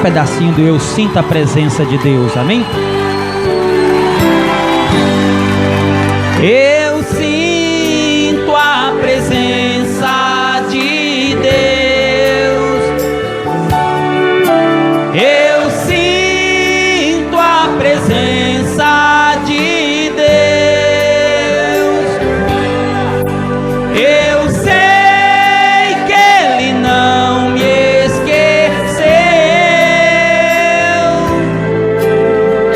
um pedacinho do Eu Sinto a Presença de Deus, amém? Eu sinto a presença de Deus. Eu sinto a presença de Deus. Eu sei que Ele não me esqueceu.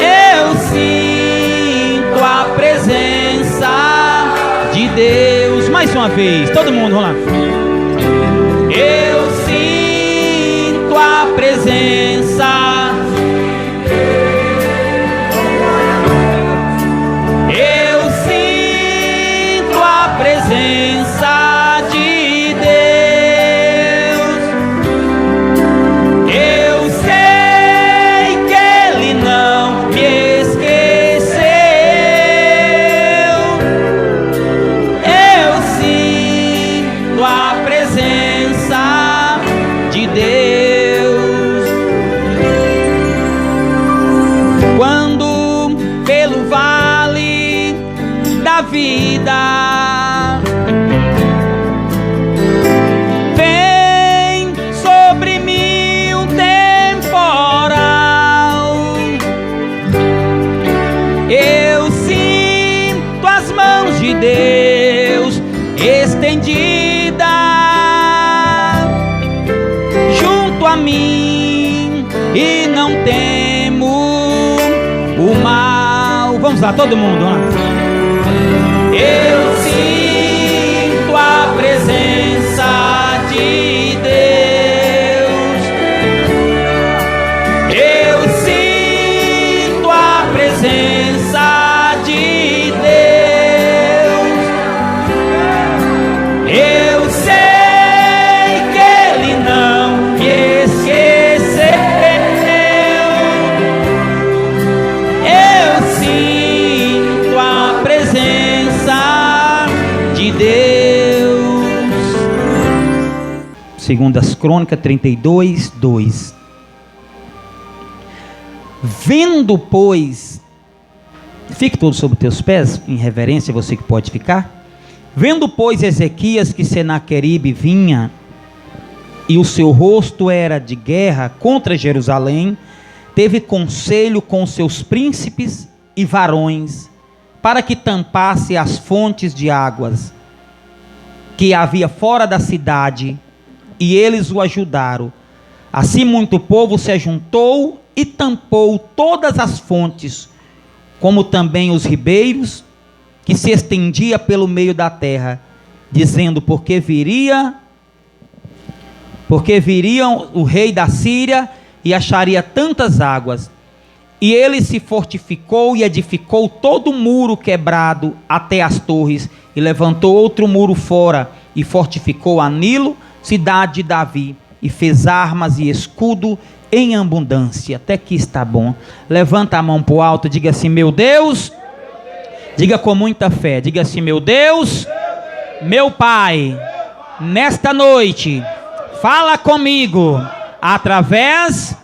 Eu sinto a presença de Deus. Mais uma vez, todo mundo, vamos lá. Eu sinto a presença. Eu sinto a presença de Deus. Eu sei que Ele não me esqueceu. Eu sinto a presença de Deus. Quando pelo vale da vida vem sobre mim um temporal, eu sinto as mãos de Deus estendida junto a mim e não temo o mal. Vamos lá, todo mundo, vamos lá. Eu sinto a presença de Deus. Eu sinto a presença de Deus. Eu sei que Ele não me esqueceu. Eu sinto a presença de Deus. Segundas Crônicas 32, 2. Vendo, pois, fique todo sobre teus pés, em reverência, você que pode ficar. Vendo, pois, Ezequias que Senaqueribe vinha, e o seu rosto era de guerra contra Jerusalém, teve conselho com seus príncipes e varões, para que tampasse as fontes de águas que havia fora da cidade, e eles o ajudaram. Assim muito povo se ajuntou e tampou todas as fontes, como também os ribeiros, que se estendia pelo meio da terra, dizendo, porque viria o rei da Síria e acharia tantas águas. E ele se fortificou e edificou todo o muro quebrado até as torres, e levantou outro muro fora, e fortificou a Nilo, cidade de Davi, e fez armas e escudo em abundância. Até que está bom. Levanta a mão para o alto, diga assim, meu Deus. Diga com muita fé, diga assim, meu Deus, meu Pai, nesta noite, fala comigo, através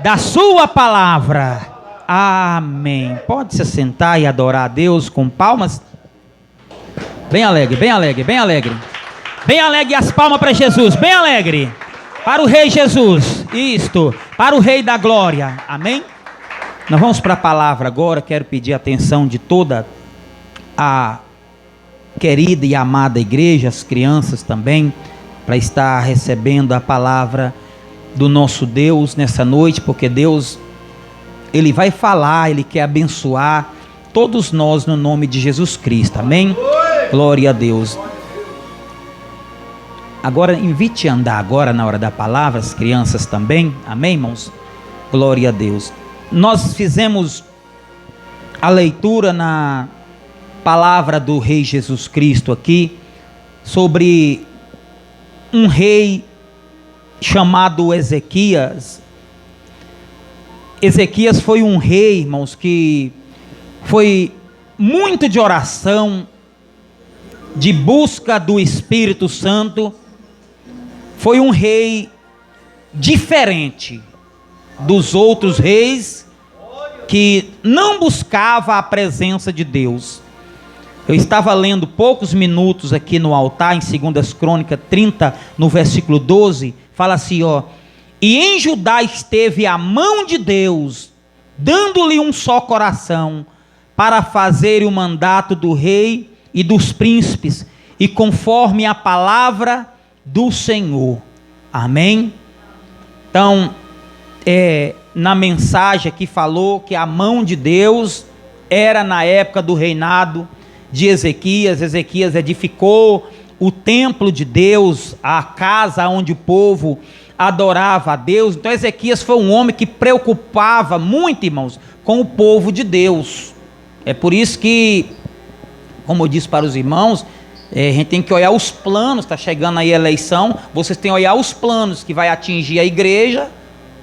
da sua palavra. Amém. Pode se sentar e adorar a Deus com palmas. Bem alegre, bem alegre, bem alegre. Bem alegre as palmas para Jesus, bem alegre. Para o Rei Jesus, isto, para o Rei da Glória. Amém? Nós vamos para a palavra agora. Quero pedir a atenção de toda a querida e amada igreja, as crianças também, para estar recebendo a palavra do nosso Deus nessa noite, porque Deus, Ele vai falar, Ele quer abençoar todos nós no nome de Jesus Cristo, amém? Glória a Deus. Agora, invite a andar agora na hora da palavra, as crianças também, amém, irmãos? Glória a Deus. Nós fizemos a leitura na palavra do Rei Jesus Cristo aqui, sobre um rei chamado Ezequias. Ezequias foi um rei, irmãos, que foi muito de oração, de busca do Espírito Santo. Foi um rei diferente, dos outros reis que não buscava a presença de Deus. Eu estava lendo poucos minutos aqui no altar, em 2 Crônicas 30, no versículo 12, fala assim, ó: e em Judá esteve a mão de Deus, dando-lhe um só coração, para fazer o mandato do rei e dos príncipes, e conforme a palavra do Senhor. Amém? Então, na mensagem aqui falou que a mão de Deus era na época do reinado de Ezequias. Ezequias edificou o templo de Deus, a casa onde o povo adorava a Deus. Então Ezequias foi um homem que preocupava muito, irmãos, com o povo de Deus. É por isso que, como eu disse para os irmãos, a gente tem que olhar os planos. Está chegando aí a eleição, vocês têm que olhar os planos que vai atingir a igreja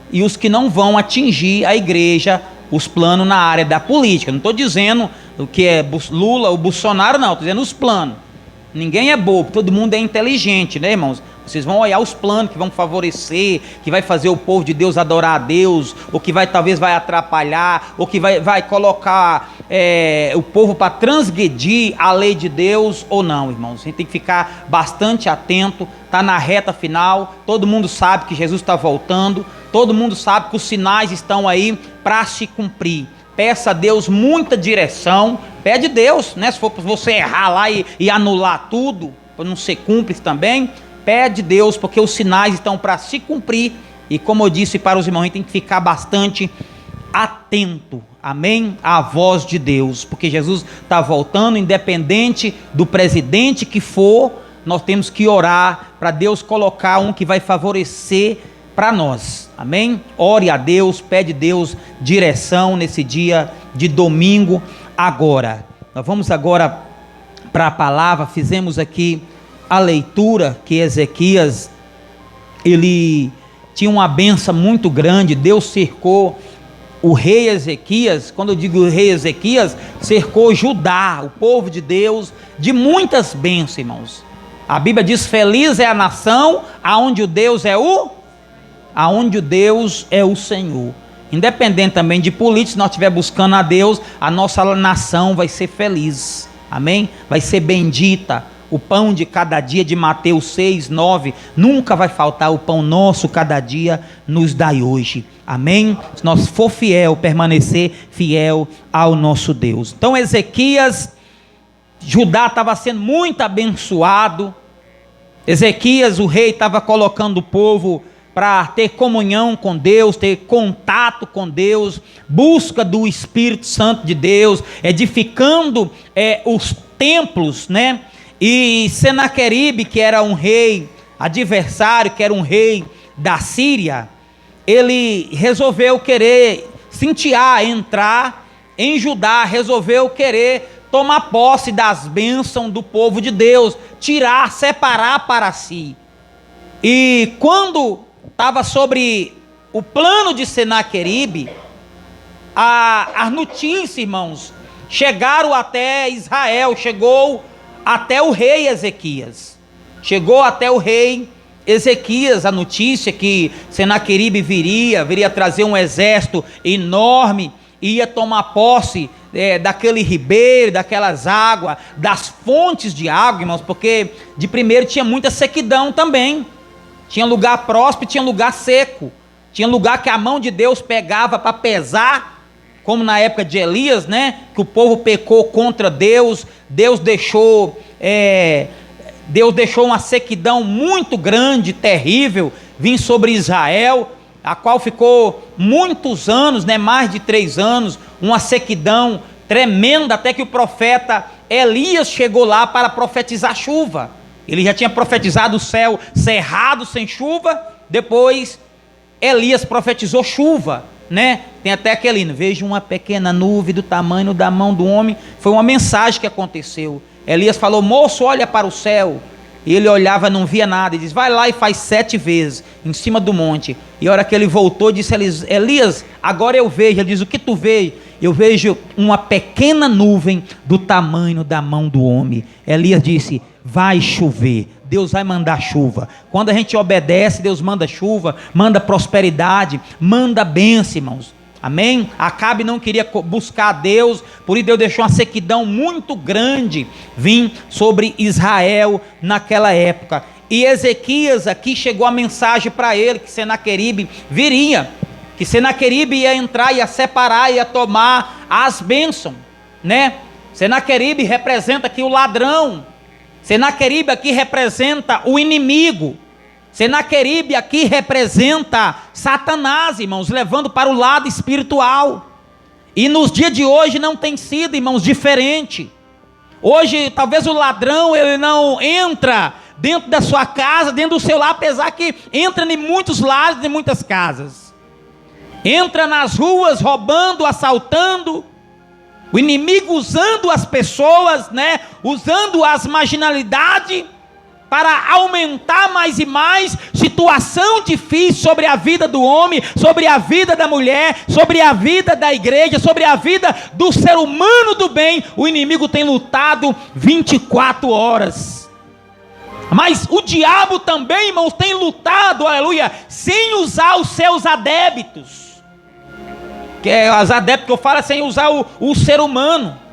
e os que não vão atingir a igreja, os planos na área da política. Não estou dizendo o que é Lula ou Bolsonaro, não, estou dizendo os planos. Ninguém é bobo, todo mundo é inteligente, né, irmãos? Vocês vão olhar os planos que vão favorecer, que vai fazer o povo de Deus adorar a Deus, ou que talvez vai atrapalhar, ou que vai colocar o povo para transgredir a lei de Deus ou não, irmãos. A gente tem que ficar bastante atento. Está na reta final, todo mundo sabe que Jesus está voltando, todo mundo sabe que os sinais estão aí para se cumprir. Peça a Deus muita direção, pede Deus, né? Se for para você errar lá e anular tudo, para não ser cúmplice também, pede Deus, porque os sinais estão para se cumprir. E como eu disse para os irmãos, a gente tem que ficar bastante atento, amém? À voz de Deus, porque Jesus está voltando, independente do presidente que for, nós temos que orar para Deus colocar um que vai favorecer para nós, amém? Ore a Deus, pede Deus direção nesse dia de domingo. Agora, nós vamos agora para a palavra. Fizemos aqui a leitura que Ezequias, ele tinha uma bênção muito grande. Deus cercou o rei Ezequias. Quando eu digo o rei Ezequias, cercou Judá, o povo de Deus, de muitas bênçãos, irmãos. A Bíblia diz: feliz é a nação aonde o Deus é o Senhor. Independente também de política, se nós estiver buscando a Deus, a nossa nação vai ser feliz, amém? Vai ser bendita. O pão de cada dia, de Mateus 6, 9, nunca vai faltar. O pão nosso cada dia nos dai hoje, amém? Se nós for fiel, permanecer fiel ao nosso Deus. Então Ezequias, Judá estava sendo muito abençoado. Ezequias, o rei, estava colocando o povo para ter comunhão com Deus, ter contato com Deus, busca do Espírito Santo de Deus, edificando os templos, né? E Senaqueribe, que era um rei adversário, que era um rei da Síria, ele resolveu querer entrar em Judá, resolveu querer tomar posse das bênçãos do povo de Deus, tirar, separar para si. E quando estava sobre o plano de Senaqueribe, as notícias, irmãos, chegaram até Israel, chegou até o rei Ezequias. Chegou até o rei Ezequias a notícia que Senaqueribe viria trazer um exército enorme, ia tomar posse daquele ribeiro, daquelas águas, das fontes de água, irmãos, porque de primeiro tinha muita sequidão também. Tinha lugar próspero, tinha lugar seco, tinha lugar que a mão de Deus pegava para pesar, como na época de Elias, né? Que o povo pecou contra Deus. Deus deixou uma sequidão muito grande, terrível, vir sobre Israel, a qual ficou muitos anos, né? Mais de 3 anos, uma sequidão tremenda, até que o profeta Elias chegou lá para profetizar chuva. Ele já tinha profetizado o céu cerrado, sem chuva. Depois Elias profetizou chuva, né? Tem até aquele hino: vejo uma pequena nuvem do tamanho da mão do homem. Foi uma mensagem que aconteceu. Elias falou: moço, olha para o céu. E ele olhava, não via nada. E diz: vai lá e faz 7 vezes em cima do monte. E a hora que ele voltou, disse: Elias, agora eu vejo. Ele diz: o que tu vês? eu vejo uma pequena nuvem do tamanho da mão do homem. Elias disse: vai chover. Deus vai mandar chuva. Quando a gente obedece, Deus manda chuva, manda prosperidade, manda bênção, irmãos. Amém? Acabe não queria buscar a Deus, por isso Deus deixou uma sequidão muito grande vir sobre Israel naquela época. E Ezequias, aqui chegou a mensagem para ele, que Senaqueribe viria, que Senaqueribe ia entrar, ia separar, ia tomar as bênçãos, né? Senaqueribe representa aqui o ladrão, Senaqueribe aqui representa o inimigo, Senaqueribe aqui representa Satanás, irmãos, levando para o lado espiritual. E nos dias de hoje não tem sido, irmãos, diferente. Hoje talvez o ladrão ele não entra dentro da sua casa, dentro do seu lar, apesar que entra em muitos lares, em muitas casas. Entra nas ruas roubando, assaltando. O inimigo usando as pessoas, né? Usando as marginalidades para aumentar mais e mais situação difícil sobre a vida do homem, sobre a vida da mulher, sobre a vida da igreja, sobre a vida do ser humano do bem. O inimigo tem lutado 24 horas. Mas o diabo também, irmãos, tem lutado, aleluia, sem usar os seus adébitos. Que é os adeptos que eu falo, sem usar o ser humano.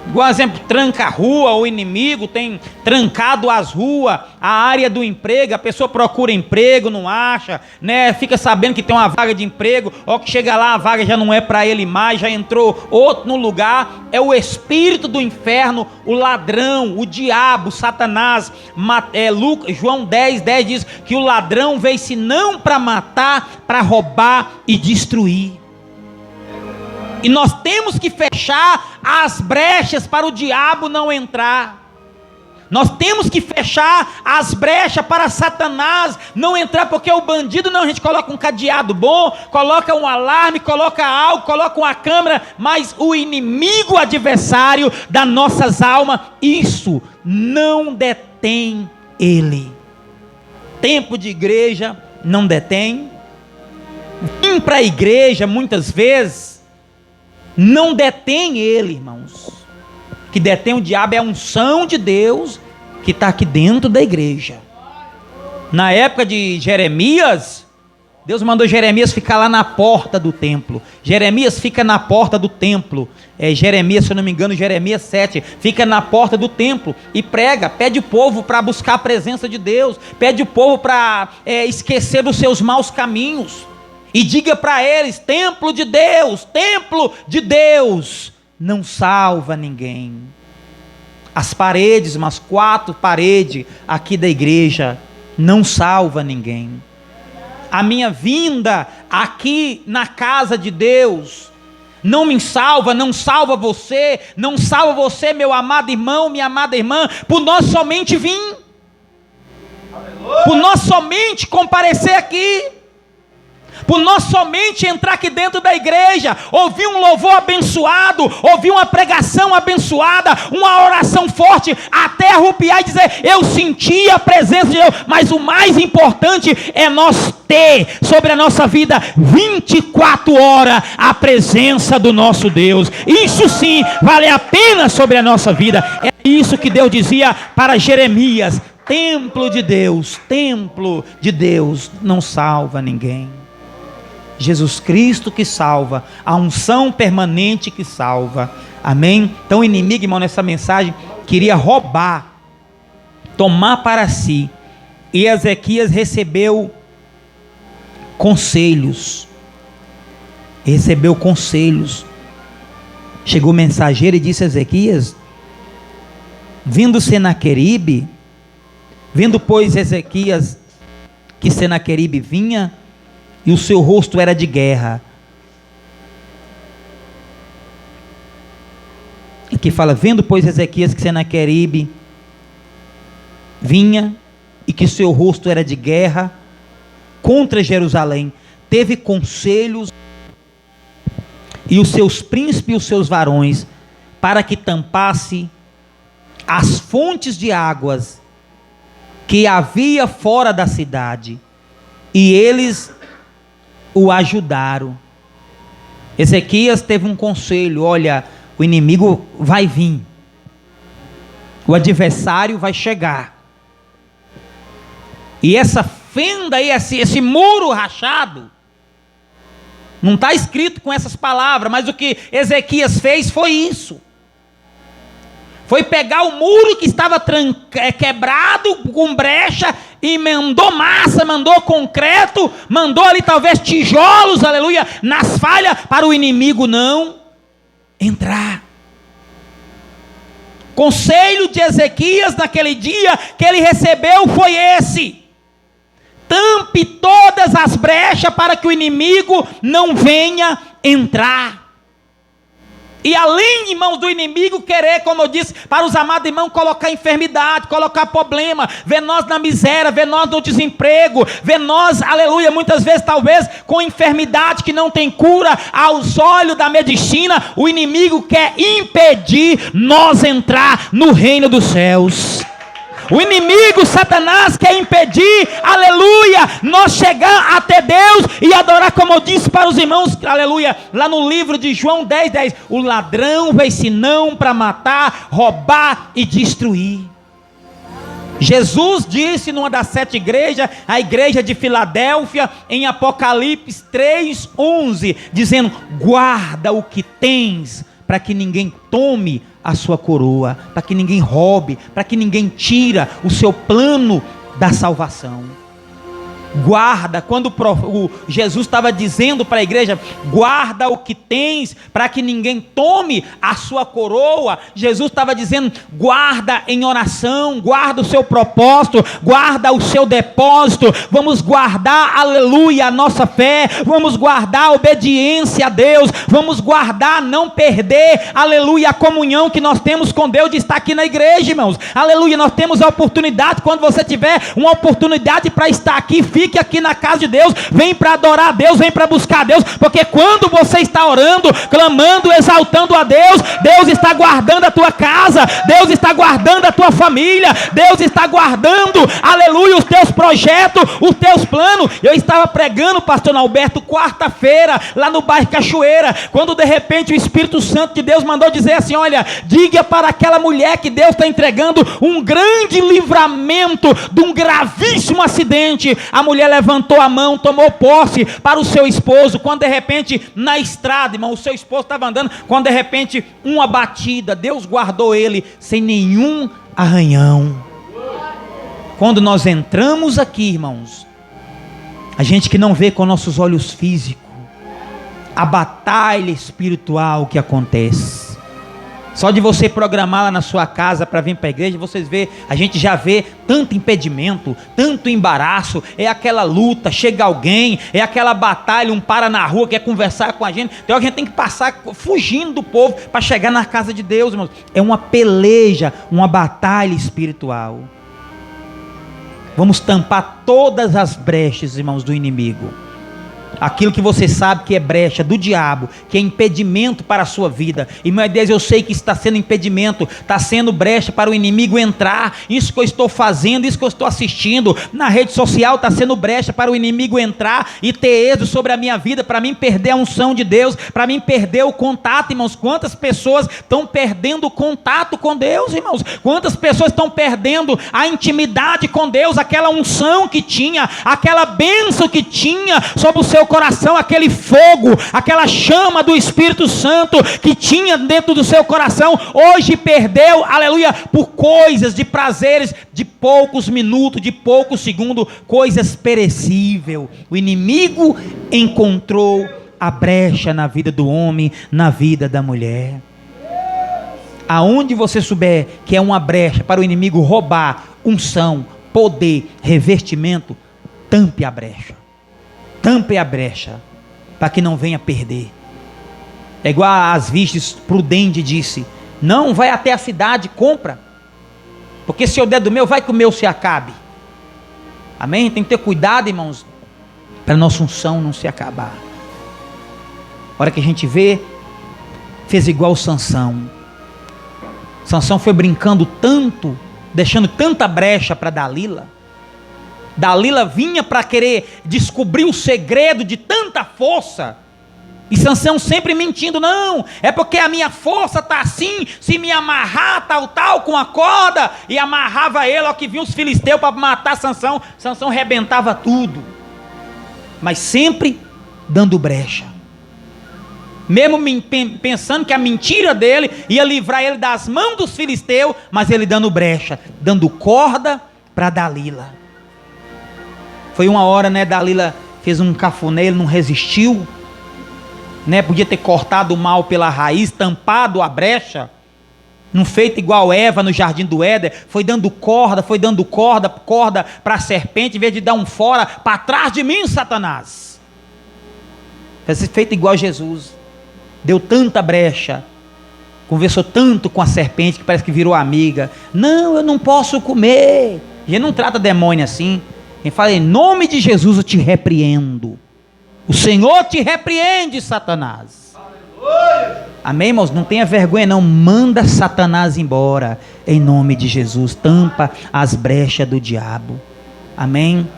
Igual exemplo, tranca a rua, o inimigo tem trancado as ruas, a área do emprego, a pessoa procura emprego, não acha, né? Fica sabendo que tem uma vaga de emprego, ou que chega lá, a vaga já não é para ele mais, já entrou outro no lugar. É o espírito do inferno, o ladrão, o diabo, Satanás. João 10:10 diz que o ladrão veio senão para matar, para roubar e destruir. E nós temos que fechar as brechas para o diabo não entrar. Nós temos que fechar as brechas para Satanás não entrar, porque o bandido não, a gente coloca um cadeado bom, coloca um alarme, coloca algo, coloca uma câmera, mas o inimigo adversário das nossas almas, isso não detém ele. Tempo de igreja não detém. Vim para a igreja muitas vezes não detém ele, irmãos. O que detém o diabo é a unção de Deus que está aqui dentro da igreja. Na época de Jeremias, Deus mandou Jeremias ficar lá na porta do templo. Jeremias fica na porta do templo. Jeremias, se eu não me engano, Jeremias 7, fica na porta do templo e prega, pede o povo para buscar a presença de Deus, pede o povo para esquecer dos seus maus caminhos. E diga para eles: templo de Deus não salva ninguém. As paredes, umas 4 paredes aqui da igreja, não salva ninguém. A minha vinda aqui na casa de Deus não me salva, não salva você, não salva você, meu amado irmão, minha amada irmã, por nós somente vir, por nós somente comparecer aqui, por nós somente entrar aqui dentro da igreja, ouvir um louvor abençoado, ouvir uma pregação abençoada, uma oração forte, até arrupiar e dizer: eu senti a presença de Deus. Mas o mais importante é nós ter sobre a nossa vida 24 horas a presença do nosso Deus. Isso sim vale a pena sobre a nossa vida. É isso que Deus dizia para Jeremias: templo de Deus não salva ninguém. Jesus Cristo que salva, a unção permanente que salva. Amém? Então o inimigo, irmão, nessa mensagem queria roubar, tomar para si. E Ezequias recebeu conselhos. Chegou o mensageiro e disse a Ezequias: vindo Senaqueribe, vendo pois Ezequias que Senaqueribe vinha, e o seu rosto era de guerra. Aqui fala: vendo pois Ezequias que Senaqueribe vinha, e que seu rosto era de guerra contra Jerusalém, teve conselhos, e os seus príncipes e os seus varões, para que tampasse as fontes de águas que havia fora da cidade, e eles o ajudaram. Ezequias teve um conselho: olha, o inimigo vai vir, o adversário vai chegar, e essa fenda aí, esse muro rachado, não está escrito com essas palavras, mas o que Ezequias fez foi isso. Foi pegar o muro que estava quebrado, com brecha, e mandou massa, mandou concreto, mandou ali talvez tijolos, aleluia, nas falhas, para o inimigo não entrar. Conselho de Ezequias naquele dia que ele recebeu foi esse: tampe todas as brechas para que o inimigo não venha entrar. E além, irmãos, do inimigo querer, como eu disse, para os amados irmãos, colocar enfermidade, colocar problema, ver nós na miséria, ver nós no desemprego, ver nós, aleluia, muitas vezes talvez com enfermidade que não tem cura, aos olhos da medicina, o inimigo quer impedir nós entrar no reino dos céus. O inimigo, Satanás, quer impedir, aleluia, nós chegar até Deus e adorar, como eu disse para os irmãos, aleluia, lá no livro de João 10:10, o ladrão veio senão para matar, roubar e destruir. Jesus disse numa das 7 igrejas, a igreja de Filadélfia, em Apocalipse 3:11, dizendo: guarda o que tens, para que ninguém tome a sua coroa, para que ninguém roube, para que ninguém tira o seu plano da salvação. Guarda, quando Jesus estava dizendo para a igreja: guarda o que tens, para que ninguém tome a sua coroa, Jesus estava dizendo: guarda em oração, guarda o seu propósito, guarda o seu depósito, vamos guardar, aleluia, a nossa fé, vamos guardar a obediência a Deus, vamos guardar, não perder, aleluia, a comunhão que nós temos com Deus de estar aqui na igreja, irmãos, aleluia. Nós temos a oportunidade, quando você tiver uma oportunidade para estar aqui, fique aqui na casa de Deus, vem para adorar a Deus, vem para buscar a Deus, porque quando você está orando, clamando, exaltando a Deus, Deus está guardando a tua casa, Deus está guardando a tua família, Deus está guardando, aleluia, os teus projetos, os teus planos. Eu estava pregando, pastor Alberto, quarta-feira, lá no bairro Cachoeira, quando de repente o Espírito Santo de Deus mandou dizer assim: olha, diga para aquela mulher que Deus está entregando um grande livramento de um gravíssimo acidente. A mulher levantou a mão, tomou posse para o seu esposo, quando de repente na estrada, irmão, o seu esposo estava andando, quando de repente uma batida, Deus guardou ele sem nenhum arranhão. Quando nós entramos aqui, irmãos, a gente que não vê com nossos olhos físicos a batalha espiritual que acontece. Só de você programar lá na sua casa para vir para a igreja, vocês vê, a gente já vê tanto impedimento, tanto embaraço, é aquela luta, chega alguém, é aquela batalha, um para na rua, quer conversar com a gente, então a gente tem que passar fugindo do povo para chegar na casa de Deus, irmãos. É uma peleja, uma batalha espiritual. Vamos tampar todas as brechas, irmãos, do inimigo. Aquilo que você sabe que é brecha do diabo, que é impedimento para a sua vida. Irmão Deus, eu sei que está sendo impedimento, está sendo brecha para o inimigo entrar. Isso que eu estou fazendo, isso que eu estou assistindo na rede social, está sendo brecha para o inimigo entrar e ter êxito sobre a minha vida, para mim perder a unção de Deus, para mim perder o contato, irmãos. Quantas pessoas estão perdendo o contato com Deus, irmãos? Quantas pessoas estão perdendo a intimidade com Deus, aquela unção que tinha, aquela bênção que tinha sobre o seu coração, aquele fogo, aquela chama do Espírito Santo que tinha dentro do seu coração, hoje perdeu, aleluia, por coisas de prazeres de poucos minutos, de poucos segundos, coisas perecíveis. O inimigo encontrou a brecha na vida do homem, na vida da mulher. Aonde você souber que é uma brecha para o inimigo roubar unção, poder, revestimento, tampe a brecha. Tampe a brecha, para que não venha perder. É igual às vistas prudente disse: não vai até a cidade, compra, porque se eu der do meu, vai que o meu se acabe. Amém? Tem que ter cuidado, irmãos, para nossa unção não se acabar. A hora que a gente vê, fez igual Sansão. Sansão foi brincando tanto, deixando tanta brecha para Dalila. Dalila vinha para querer descobrir o segredo de tanta força, E Sansão sempre mentindo, não, é porque a minha força está assim, se me amarrar tal, com a corda, e amarrava ele, ó, que vinha os filisteus para matar Sansão, Sansão rebentava tudo, mas sempre dando brecha, mesmo pensando que a mentira dele ia livrar ele das mãos dos filisteus, mas ele dando brecha, dando corda para Dalila. Foi uma hora, né, Dalila fez um cafuné, ele não resistiu, né? Podia ter cortado o mal pela raiz, tampado a brecha, não feito igual Eva no jardim do Éden, foi dando corda para a serpente, em vez de dar um fora, para trás de mim, Satanás. Fez feito igual Jesus, deu tanta brecha, conversou tanto com a serpente que parece que virou amiga. Não, eu não posso comer. A gente não trata demônio assim. Ele fala, em nome de Jesus eu te repreendo. O Senhor te repreende, Satanás. Aleluia. Amém, irmãos? Não tenha vergonha não, manda Satanás embora, em nome de Jesus, tampa as brechas do diabo. Amém?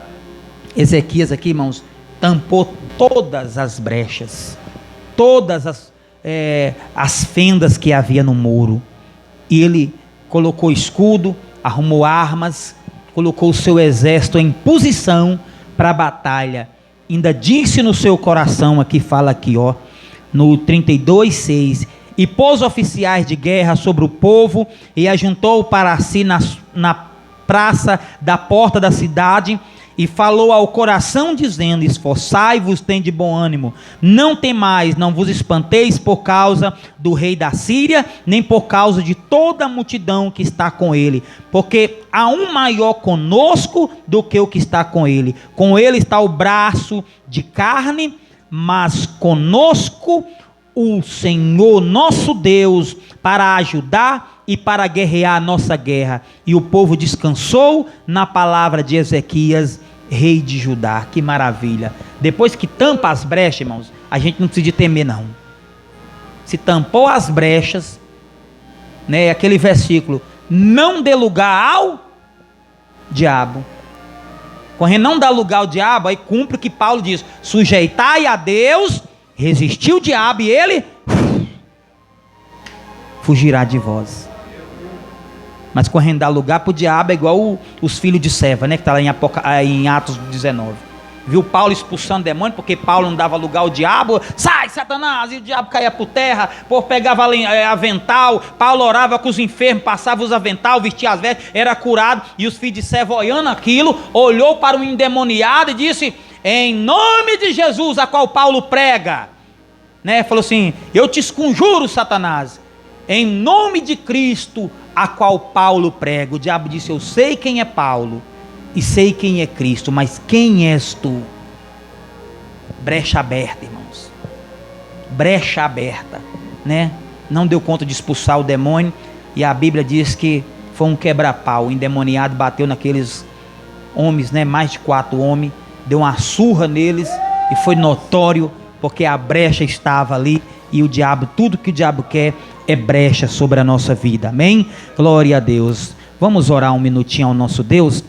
Ezequias aqui, irmãos, tampou todas as brechas, todas as fendas que havia no muro, e ele colocou escudo, arrumou armas, colocou o seu exército em posição para a batalha. Ainda disse no seu coração, aqui fala aqui, ó, no 32:6, e pôs oficiais de guerra sobre o povo, e ajuntou para si na praça da porta da cidade, e falou ao coração dizendo, esforçai-vos, tende bom ânimo, não temais, não vos espanteis por causa do rei da Síria, nem por causa de toda a multidão que está com ele, porque há um maior conosco do que o que está com ele está o braço de carne, mas conosco o Senhor nosso Deus para ajudar e para guerrear a nossa guerra. E o povo descansou na palavra de Ezequias, rei de Judá. Que maravilha! Depois que tampa as brechas, irmãos, a gente não precisa de temer não. Se tampou as brechas, né, aquele versículo, não dê lugar ao diabo. Quando não dá lugar ao diabo, aí cumpre o que Paulo diz, sujeitai a Deus, resistir o diabo e ele fugirá de vós. Mas quando dá lugar para o diabo é igual os filhos de Seva, né, que está lá em Atos 19. Viu Paulo expulsando demônio, porque Paulo não dava lugar ao diabo, sai Satanás, e o diabo caía por terra, pegava avental, Paulo orava com os enfermos, passava os avental, vestia as vestes, era curado, e os filhos de Seva olhando aquilo, olhou para o endemoniado e disse, em nome de Jesus, a qual Paulo prega, né, falou assim, eu te esconjuro, Satanás, em nome de Cristo, a qual Paulo prega. O diabo disse, eu sei quem é Paulo, e sei quem é Cristo, mas quem és tu? Brecha aberta, irmãos, brecha aberta, né? Não deu conta de expulsar o demônio, e a Bíblia diz que foi um quebra-pau, o endemoniado bateu naqueles homens, né? Mais de 4 homens, deu uma surra neles, e foi notório, porque a brecha estava ali, e o diabo, tudo que o diabo quer, é brecha sobre a nossa vida, amém? Glória a Deus. Vamos orar um minutinho ao nosso Deus.